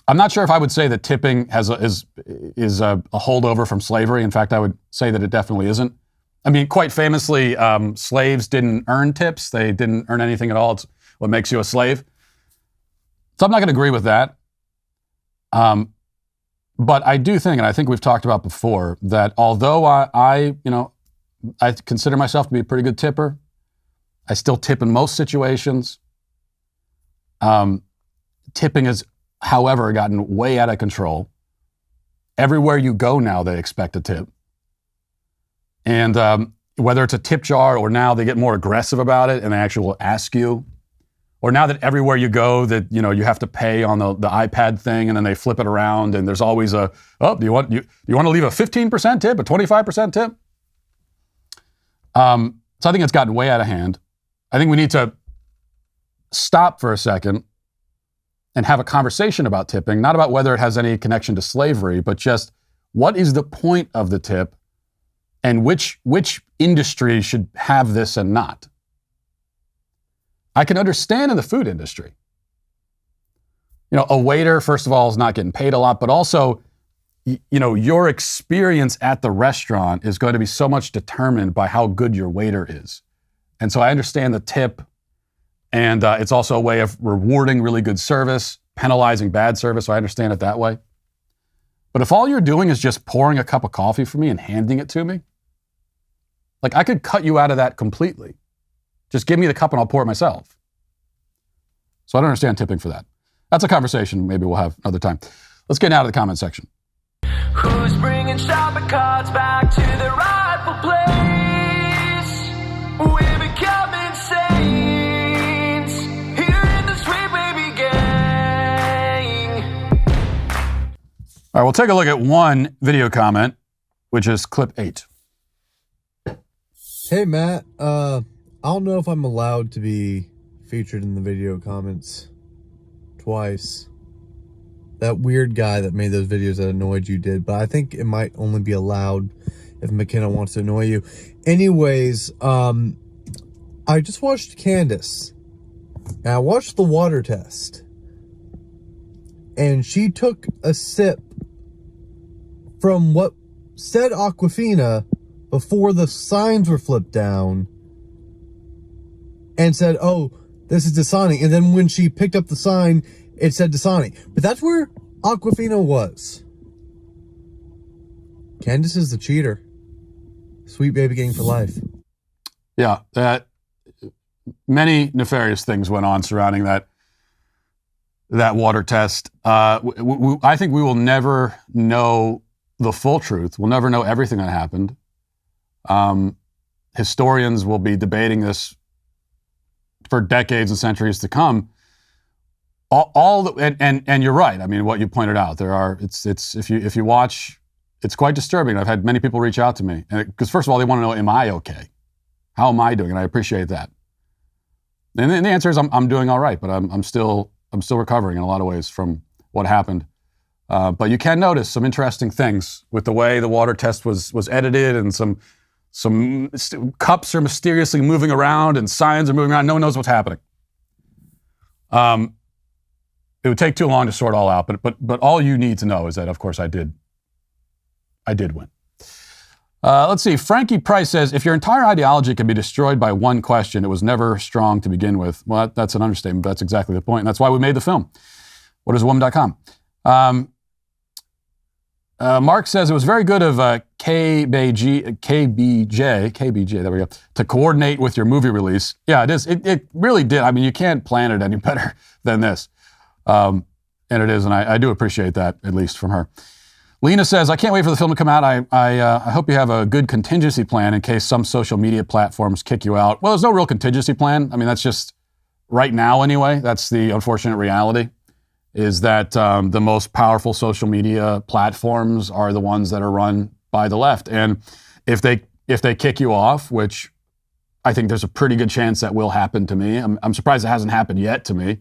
I'm not sure if I would say that tipping is a holdover from slavery. In fact, I would say that it definitely isn't. Quite famously, slaves didn't earn tips. They didn't earn anything at all. It's what makes you a slave. So I'm not going to agree with that. But I do think, and I think we've talked about before, that although I consider myself to be a pretty good tipper, I still tip in most situations. Tipping has, however, gotten way out of control. Everywhere you go now, they expect a tip. And whether it's a tip jar or now they get more aggressive about it and they actually will ask you. Or now that everywhere you go that, you have to pay on the iPad thing and then they flip it around and there's always do you want to leave a 15% tip, a 25% tip? So I think it's gotten way out of hand. I think we need to stop for a second and have a conversation about tipping, not about whether it has any connection to slavery, but just what is the point of the tip and which industry should have this and not. I can understand in the food industry. a waiter, first of all, is not getting paid a lot, but also, your experience at the restaurant is going to be so much determined by how good your waiter is. And so I understand the tip, and it's also a way of rewarding really good service, penalizing bad service, so I understand it that way. But if all you're doing is just pouring a cup of coffee for me and handing it to me, like I could cut you out of that completely. Just give me the cup and I'll pour it myself. So I don't understand tipping for that. That's a conversation maybe we'll have another time. Let's get out of the comment section. Who's bringing shopping carts back to the rightful place? We're becoming saints here in the Sweet Baby Gang. All right, we'll take a look at one video comment, which is clip 8. Hey, Matt. I don't know if I'm allowed to be featured in the video comments twice. That weird guy that made those videos that annoyed you did, but I think it might only be allowed if McKenna wants to annoy you. Anyways, I just watched Candace, and I watched the water test, and she took a sip from what said Aquafina before the signs were flipped down and said, oh, this is Dasani. And then when she picked up the sign, it said Dasani. But that's where Aquafina was. Candace is the cheater. Sweet Baby Gang for life. Yeah, many nefarious things went on surrounding that water test. I think we will never know the full truth. We'll never know everything that happened. Historians will be debating this for decades and centuries to come. And you're right. I mean, what you pointed out, it's if you watch, it's quite disturbing. I've had many people reach out to me, because first of all, they want to know, am I okay? How am I doing? And I appreciate that. And the answer is I'm doing all right, but I'm still recovering in a lot of ways from what happened. But you can notice some interesting things with the way the water test was edited, and some cups are mysteriously moving around and signs are moving around. No one knows what's happening. It would take too long to sort all out, but all you need to know is that, of course, I did win. Let's see. Frankie Price says, if your entire ideology can be destroyed by one question, it was never strong to begin with. Well, that's an understatement, but that's exactly the point. And that's why we made the film. Whatiswoman.com. Mark says it was very good of KBJ, there we go, to coordinate with your movie release. Yeah, it is. It really did. I mean, you can't plan it any better than this. And it is, and I do appreciate that, at least from her. Lena says, I can't wait for the film to come out. I hope you have a good contingency plan in case some social media platforms kick you out. Well, there's no real contingency plan. I mean, that's just, right now anyway, that's the unfortunate reality, is that the most powerful social media platforms are the ones that are run by the left. And if they kick you off, which I think there's a pretty good chance that will happen to me. I'm surprised it hasn't happened yet to me.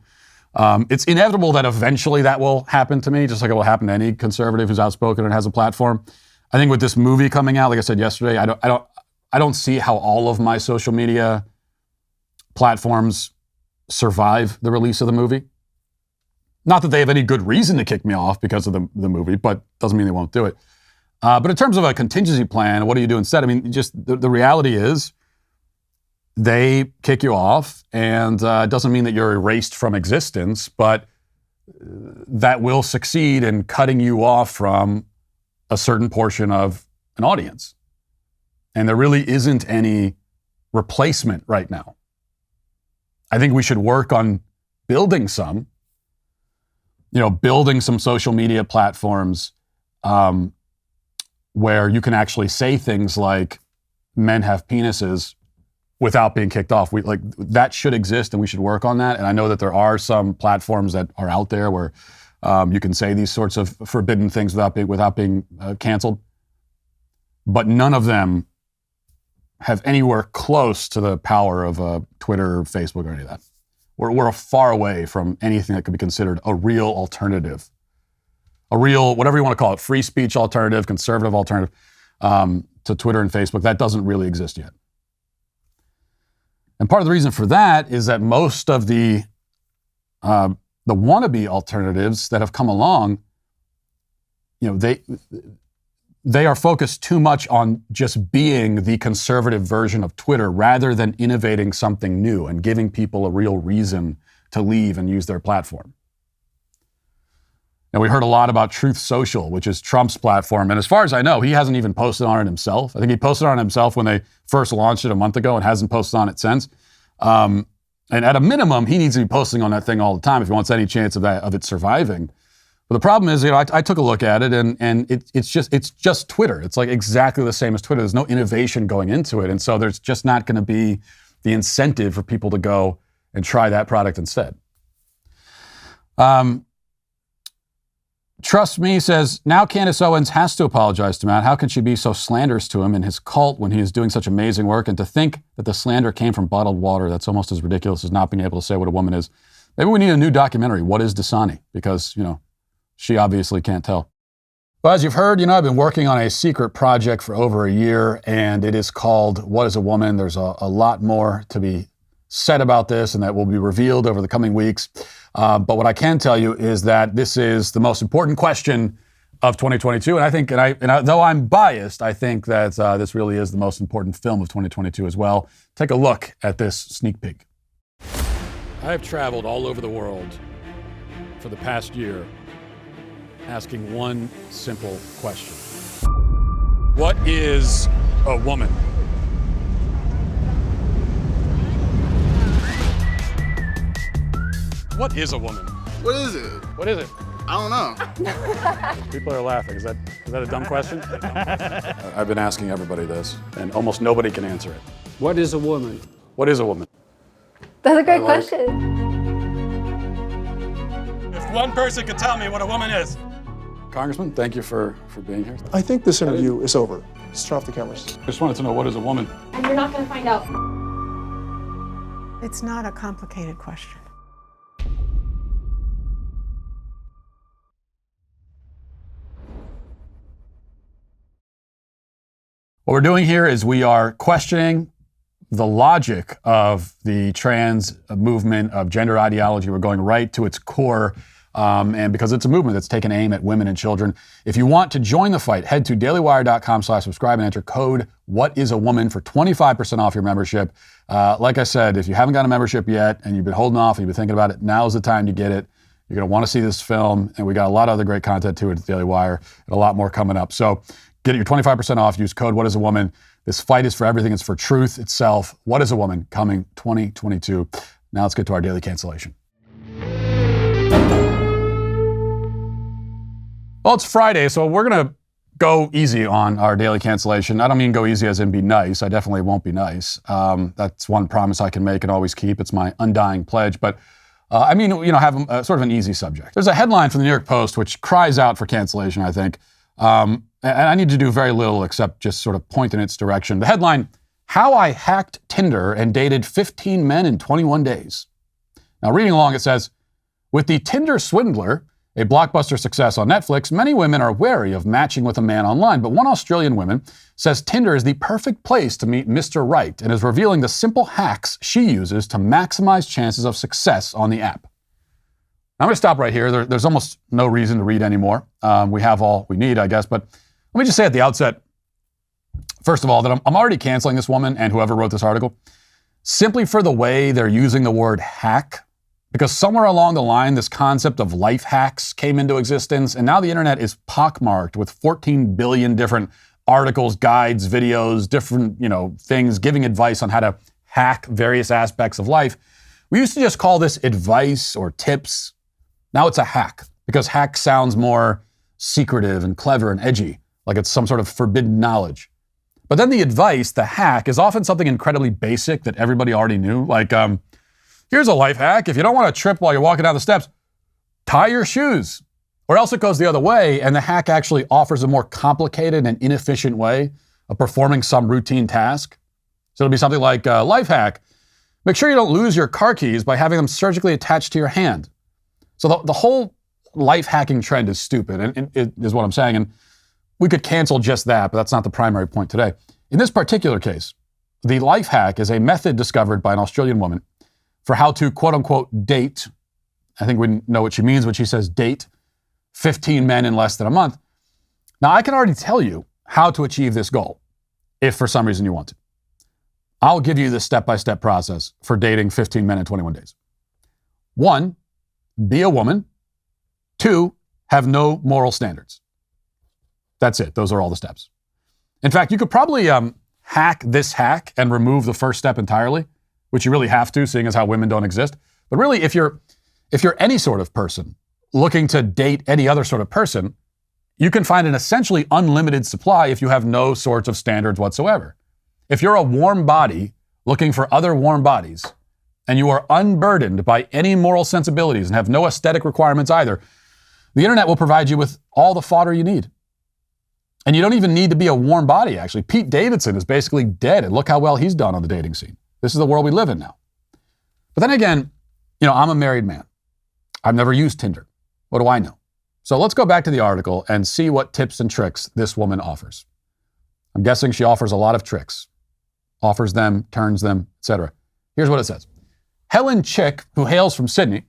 It's inevitable that eventually that will happen to me, just like it will happen to any conservative who's outspoken and has a platform. I think with this movie coming out, like I said yesterday, I don't see how all of my social media platforms survive the release of the movie. Not that they have any good reason to kick me off because of the movie, but doesn't mean they won't do it. But in terms of a contingency plan, what do you do instead? I mean, just the reality is they kick you off, and it doesn't mean that you're erased from existence, but that will succeed in cutting you off from a certain portion of an audience. And there really isn't any replacement right now. I think we should work on building some social media platforms where you can actually say things like men have penises without being kicked off. That should exist, and we should work on that. And I know that there are some platforms that are out there where you can say these sorts of forbidden things without being canceled. But none of them have anywhere close to the power of Twitter or Facebook or any of that. We're far away from anything that could be considered a real alternative, a real, whatever you want to call it, free speech alternative, conservative alternative to Twitter and Facebook. That doesn't really exist yet. And part of the reason for that is that most of the the wannabe alternatives that have come along, they are focused too much on just being the conservative version of Twitter rather than innovating something new and giving people a real reason to leave and use their platform. And we heard a lot about Truth Social, which is Trump's platform. And as far as I know, he hasn't even posted on it himself. I think he posted on it himself when they first launched it a month ago and hasn't posted on it since. And at a minimum, he needs to be posting on that thing all the time if he wants any chance of it surviving. But the problem is, I took a look at it and it's just Twitter. It's like exactly the same as Twitter. There's no innovation going into it. And so there's just not going to be the incentive for people to go and try that product instead. Trust Me says, now Candace Owens has to apologize to Matt. How can she be so slanderous to him and his cult when he is doing such amazing work? And to think that the slander came from bottled water, that's almost as ridiculous as not being able to say what a woman is. Maybe we need a new documentary. What is Dasani? Because, she obviously can't tell. Well, as you've heard, I've been working on a secret project for over a year, and it is called What is a Woman? There's a lot more to be said about this, and that will be revealed over the coming weeks. But what I can tell you is that this is the most important question of 2022. And I think, though I'm biased, I think that this really is the most important film of 2022 as well. Take a look at this sneak peek. I have traveled all over the world for the past year asking one simple question. What is a woman? What is a woman? What is it? What is it? I don't know. People are laughing. Is that a dumb question? I've been asking everybody this, and almost nobody can answer it. What is a woman? What is a woman? That's a great question. If one person could tell me what a woman is. Congressman, thank you for being here. I think this interview is over. Let's turn off the cameras. I just wanted to know, what is a woman? And you're not going to find out. It's not a complicated question. What we're doing here is we are questioning the logic of the trans movement, of gender ideology. We're going right to its core. And because it's a movement that's taken aim at women and children. If you want to join the fight, head to dailywire.com/subscribe and enter code WHATISAWOMAN for 25% off your membership. Like I said, if you haven't got a membership yet and you've been holding off and you've been thinking about it, now's the time to get it. You're going to want to see this film, and we got a lot of other great content too at Daily Wire and a lot more coming up. So get your 25% off. Use code WHATISAWOMAN. This fight is for everything. It's for truth itself. What is a woman? Coming 2022. Now let's get to our daily cancellation. Well, it's Friday, so we're going to go easy on our daily cancellation. I don't mean go easy as in be nice. I definitely won't be nice. That's one promise I can make and always keep. It's my undying pledge. But I mean, have sort of an easy subject. There's a headline from the New York Post which cries out for cancellation, I think. And I need to do very little except just sort of point in its direction. The headline, How I Hacked Tinder and Dated 15 Men in 21 Days. Now, reading along, it says, with the Tinder swindler, a blockbuster success on Netflix, many women are wary of matching with a man online, but one Australian woman says Tinder is the perfect place to meet Mr. Right and is revealing the simple hacks she uses to maximize chances of success on the app. Now, I'm going to stop right here. There's almost no reason to read anymore. We have all we need, I guess, but let me just say at the outset, first of all, that I'm already canceling this woman and whoever wrote this article simply for the way they're using the word hack. Because somewhere along the line, this concept of life hacks came into existence, and now the internet is pockmarked with 14 billion different articles, guides, videos, different, things giving advice on how to hack various aspects of life. We used to just call this advice or tips. Now it's a hack, because hack sounds more secretive and clever and edgy, like it's some sort of forbidden knowledge. But then the advice, the hack, is often something incredibly basic that everybody already knew, like, here's a life hack. If you don't want to trip while you're walking down the steps, tie your shoes. Or else it goes the other way, and the hack actually offers a more complicated and inefficient way of performing some routine task. So it'll be something like, life hack, make sure you don't lose your car keys by having them surgically attached to your hand. So the whole life hacking trend is stupid, and it is what I'm saying. And we could cancel just that, but that's not the primary point today. In this particular case, the life hack is a method discovered by an Australian woman for how to, quote unquote, date I think we know what she means when she says date 15 men in less than a month. Now, I can already tell you how to achieve this goal, if for some reason you want to. I'll give you the step-by-step process for dating 15 men in 21 days. 1, be a woman. 2, have no moral standards. That's it. Those are all the steps. In fact, you could probably hack this hack and remove the first step entirely, which you really have to, seeing as how women don't exist. But really, if you're any sort of person looking to date any other sort of person, you can find an essentially unlimited supply if you have no sorts of standards whatsoever. If you're a warm body looking for other warm bodies, and you are unburdened by any moral sensibilities and have no aesthetic requirements either, the internet will provide you with all the fodder you need. And you don't even need to be a warm body, actually. Pete Davidson is basically dead, and look how well he's done on the dating scene. This is the world we live in now. But then again, I'm a married man. I've never used Tinder. What do I know? So let's go back to the article and see what tips and tricks this woman offers. I'm guessing she offers a lot of tricks. Offers them, turns them, etc. Here's what it says. Helen Chik, who hails from Sydney,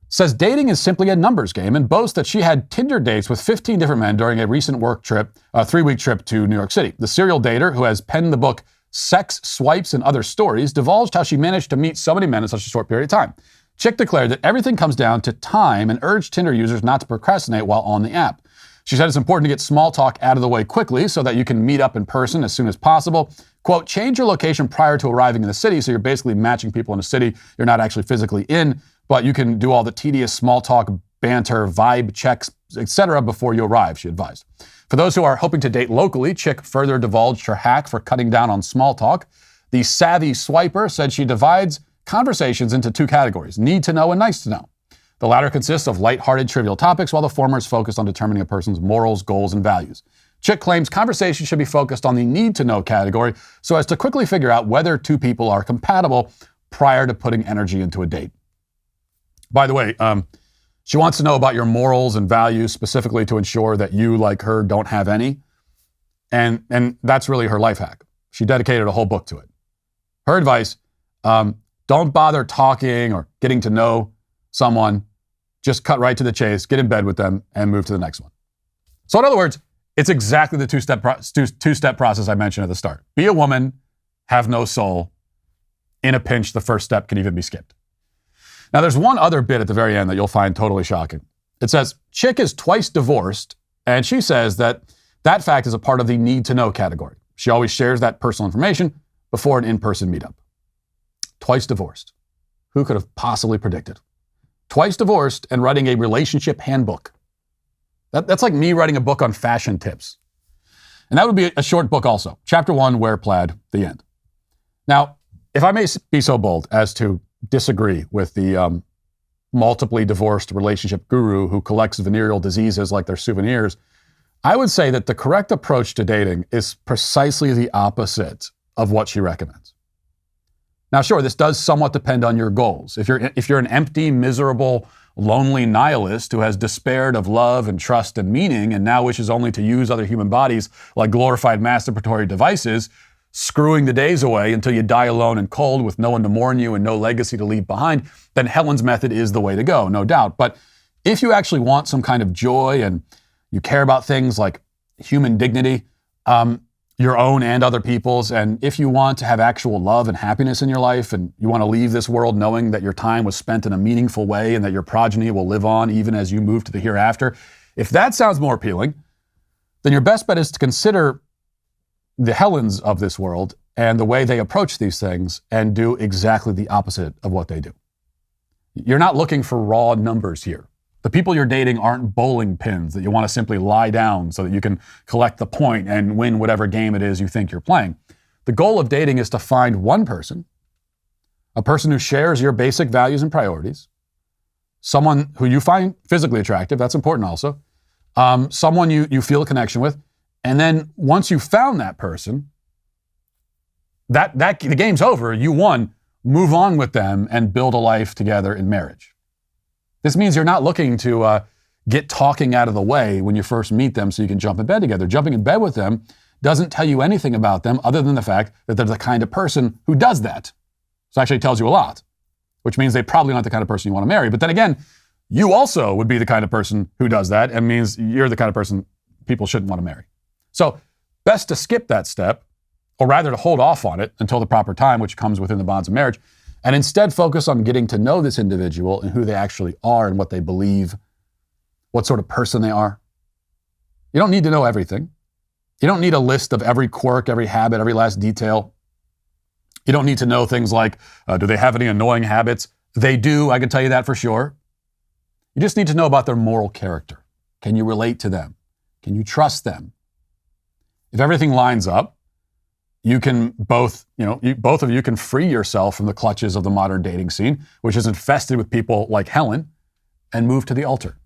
says dating is simply a numbers game and boasts that she had Tinder dates with 15 different men during a recent work trip, a 3-week trip to New York City. The serial dater, who has penned the book Sex, Swipes, and Other Stories, divulged how she managed to meet so many men in such a short period of time. Chik declared that everything comes down to time and urged Tinder users not to procrastinate while on the app. She said it's important to get small talk out of the way quickly so that you can meet up in person as soon as possible. Quote, change your location prior to arriving in the city, so you're basically matching people in a city you're not actually physically in, but you can do all the tedious small talk, banter, vibe checks, etc. before you arrive, she advised. For those who are hoping to date locally, Chik further divulged her hack for cutting down on small talk. The savvy swiper said she divides conversations into 2 categories, need to know and nice to know. The latter consists of lighthearted, trivial topics, while the former is focused on determining a person's morals, goals, and values. Chik claims conversation should be focused on the need-to-know category so as to quickly figure out whether 2 people are compatible prior to putting energy into a date. By the way, she wants to know about your morals and values specifically to ensure that you, like her, don't have any. And that's really her life hack. She dedicated a whole book to it. Her advice, don't bother talking or getting to know someone. Just cut right to the chase, get in bed with them, and move to the next one. So in other words, it's exactly the two-step process I mentioned at the start. Be a woman, have no soul. In a pinch, the first step can even be skipped. Now, there's one other bit at the very end that you'll find totally shocking. It says, Chik is twice divorced, and she says that fact is a part of the need-to-know category. She always shares that personal information before an in-person meetup. Twice divorced. Who could have possibly predicted? Twice divorced and writing a relationship handbook. That's like me writing a book on fashion tips. And that would be a short book also. Chapter 1, Wear Plaid, the end. Now, if I may be so bold as to disagree with the multiply divorced relationship guru who collects venereal diseases like they're souvenirs, I would say that the correct approach to dating is precisely the opposite of what she recommends. Now, sure, this does somewhat depend on your goals. If you're an empty, miserable, lonely nihilist who has despaired of love and trust and meaning and now wishes only to use other human bodies like glorified masturbatory devices, screwing the days away until you die alone and cold with no one to mourn you and no legacy to leave behind, then Helen's method is the way to go, no doubt. But if you actually want some kind of joy and you care about things like human dignity, your own and other people's, and if you want to have actual love and happiness in your life and you want to leave this world knowing that your time was spent in a meaningful way and that your progeny will live on even as you move to the hereafter, if that sounds more appealing, then your best bet is to consider the Helens of this world and the way they approach these things and do exactly the opposite of what they do. You're not looking for raw numbers here. The people you're dating aren't bowling pins that you want to simply lie down so that you can collect the point and win whatever game it is you think you're playing. The goal of dating is to find one person, a person who shares your basic values and priorities, someone who you find physically attractive, that's important also, someone you feel a connection with, and then once you've found that person, that the game's over, you won, move on with them and build a life together in marriage. This means you're not looking to get talking out of the way when you first meet them so you can jump in bed together. Jumping in bed with them doesn't tell you anything about them other than the fact that they're the kind of person who does that. So it actually tells you a lot, which means they probably aren't the kind of person you want to marry. But then again, you also would be the kind of person who does that, and means you're the kind of person people shouldn't want to marry. So best to skip that step, or rather to hold off on it until the proper time, which comes within the bonds of marriage, and instead focus on getting to know this individual and who they actually are and what they believe, what sort of person they are. You don't need to know everything. You don't need a list of every quirk, every habit, every last detail. You don't need to know things like, do they have any annoying habits? They do, I can tell you that for sure. You just need to know about their moral character. Can you relate to them? Can you trust them? If everything lines up, you can both of you can free yourself from the clutches of the modern dating scene, which is infested with people like Helen, and move to the altar,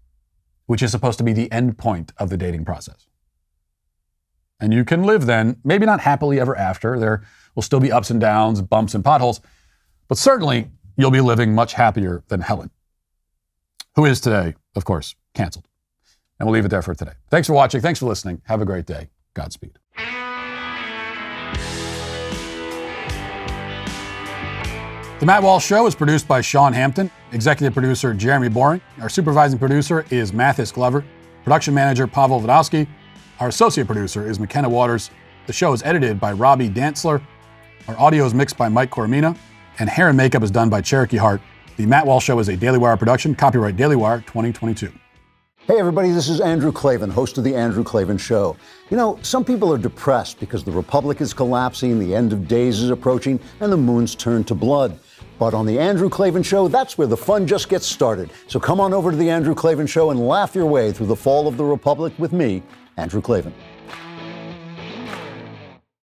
which is supposed to be the end point of the dating process. And you can live then, maybe not happily ever after. There will still be ups and downs, bumps and potholes, but certainly you'll be living much happier than Helen, who is today, of course, canceled. And we'll leave it there for today. Thanks for watching. Thanks for listening. Have a great day. Godspeed. The Matt Walsh Show is produced by Sean Hampton, executive producer Jeremy Boring. Our supervising producer is Mathis Glover, production manager Pavel Vodowski. Our associate producer is McKenna Waters. The show is edited by Robbie Dantzler. Our audio is mixed by Mike Coromina, and hair and makeup is done by Cherokee Hart. The Matt Walsh Show is a Daily Wire production, copyright Daily Wire 2022. Hey everybody, this is Andrew Klavan, host of The Andrew Klavan Show. You know, some people are depressed because the Republic is collapsing, the end of days is approaching, and the moon's turned to blood. But on The Andrew Klavan Show, that's where the fun just gets started. So come on over to The Andrew Klavan Show and laugh your way through the fall of the Republic with me, Andrew Klavan.